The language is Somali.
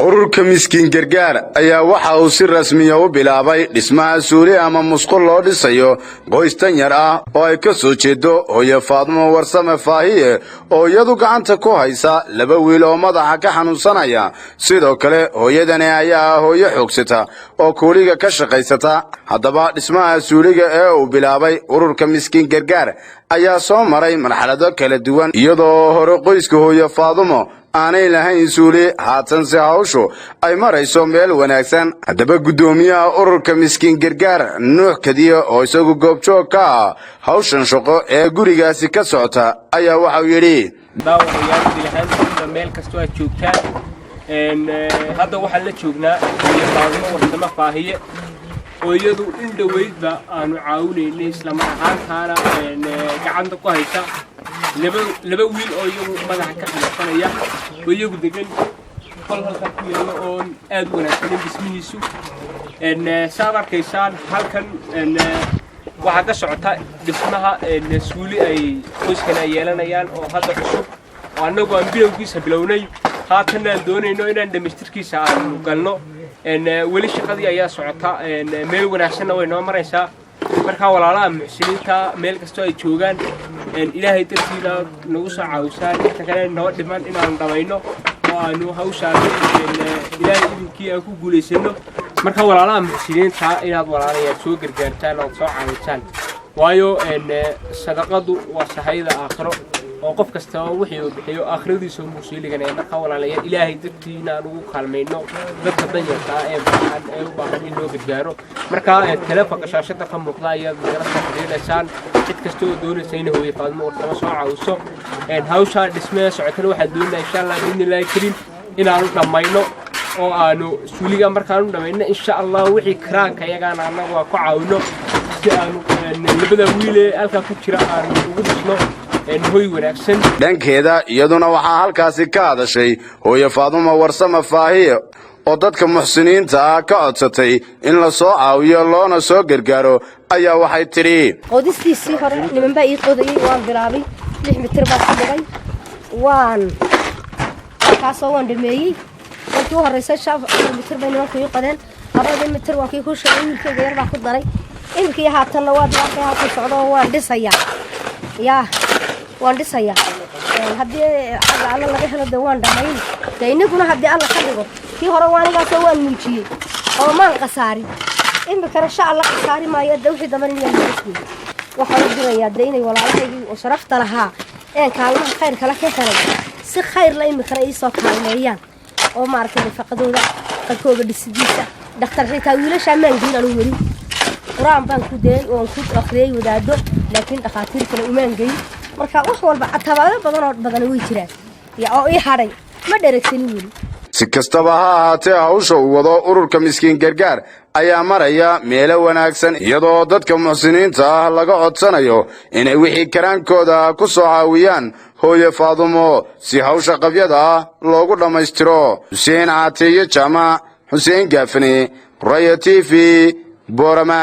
ururka miskiin gargaar ayaa waxa uu si rasmi ah u bilaabay dhismaha suuli ama musqul loo dhisayo qoys tan yar ah oo ay ka soo jeedo hooyo Faadmo Warsame Faahiye oo iyadu gacanta ku haysa laba wiil oo madaxa ka xanuunsanaya sidoo kale hooyadani ayaa hooyo xoogsata oo kuuliga ka shaqaysata haddaba dhismaha suuliga ee uu bilaabay ururka miskiin gargaar ayaa soo maray marxalado kala duwan iyadoo hore qoyska hooyo Faadmo aanay lahayn suuli haatan si hawshu ay marayso meel wanaagsan haddaba gudoomiyaha ururka miskiin gargaar Nuux Kadiyo oo isagu goobjoog ka ah hawshan shaqo ee gurigaasi ka socota ayaa waxa uu yiri daawayaal meel kasta oo joogtaan hadda waxa la joognaa Faadmo Warsame Faahiye oo iyadu in dhaweydba aanu caawinaynay isla markaana gacanta ku haysa laba wiil oo iyagu madaxa ka xanuunsanaya oo iyagu degan halka ku yaalo oo aad wanaagsan dhismihiisu saad arkaysaan halkan waxa ka socota dhismaha suuli ay qoyskana yeelanayaan oo hadda cusub oo anagu aan bilowgiisa bilownay haatan aan doonayno inaan dhameystirkiisa aanu galno weli shaqadii ayaa socota meel wanaagsan way noo maraysaa marka walaalaha muxsiniinta meel kasta ay joogaan ilaahay dartiina nagu soo caawisaan inta kale noo dhiman inaan dhamayno oo aanu hawshaan ilaahay idinkii aan ku guuleysano marka walaalaha muxsiniinta inaad walaalayaal soo gargaartaan oo soo caawisaan waayo sadaqadu waa sahayda aakhiro oo qof kasta wixii uu bixiyo aakhiradiisa uu muusiiliganay marka walaalayaal ilaahay dartiina nagu kaalmayno dadka danyarta ee u baahan in loo gargaaro marka telefoonka shaashada ka muuqda ayaad nagala soo xiriireysaan cid kasta oo doonaysa in hooyo Faadmo Warsame soo caawiso hawsha dhismaha socotana waxaan doonayaa insha Allah biidnillaahi kariim inaanu dhamayno oo aanu suuliga markaanu dhamayno insha Allah wixii karaanka iyagana anagu waa ku caawino si aanu labada wiil ee halka ku jira aanu ugu dhisno dhankeeda iyaduna waxaa halkaasi ka hadashay hooyo Faadmo Warsame Faahiye oo dadka muxsiniinta ka codsatay in la soo caawiyo loona soo gargaaro ayaa waxay tiri qodistiisii hore nimanba ii qodayay waan bilaabay 6 mitir baa ku dhigay waan kaasoo waan dhameeyay intii horeysay 5 mitir bay nimanku ii qodeen 2 mitir waa kii ku shaqeeyay wiilkayga yar baa ku daray inkii haatan waa dhaqay haatan socdo waan dhisayaa waan dhisaya haddii alla laga helo dawaan dhamayn daynaguna haddii alla ka dhigo kii hore waanigaas waan muujiyay oo maan qasaarin imika insha Allah qasaari maayo dawxii daman inay yeesho waxa uu dirayaa daynay walaalahaygii oo sharafta lahaa kaalmaha khayr kala ka helay si khayr la imika ay soo kaalmeeyaan oo maartay faqadooda qalkooda dhisidiisa dhakhtar xitaa wiilasha maan diin anu weli quraan baan ku deey oo ku akhriyay wadaado laakiin dhaqaatiir kale uma angeyn marka wax walba atabaado badan way jiraan oo ii haray ma dheregsan wili si kastaba ha ahaatee hawsha uu wado ururka miskiin gargaar ayaa maraya meel wanaagsan iyadoo dadka muxsiniinta laga codsanayo inay wixii karaankooda ku soo caawiyaan hooyo Faadmo si hawsha qabyada loogu dhameystiro Hussein Caatiye Jaamac Hussein Gaafni Raya TV Boorama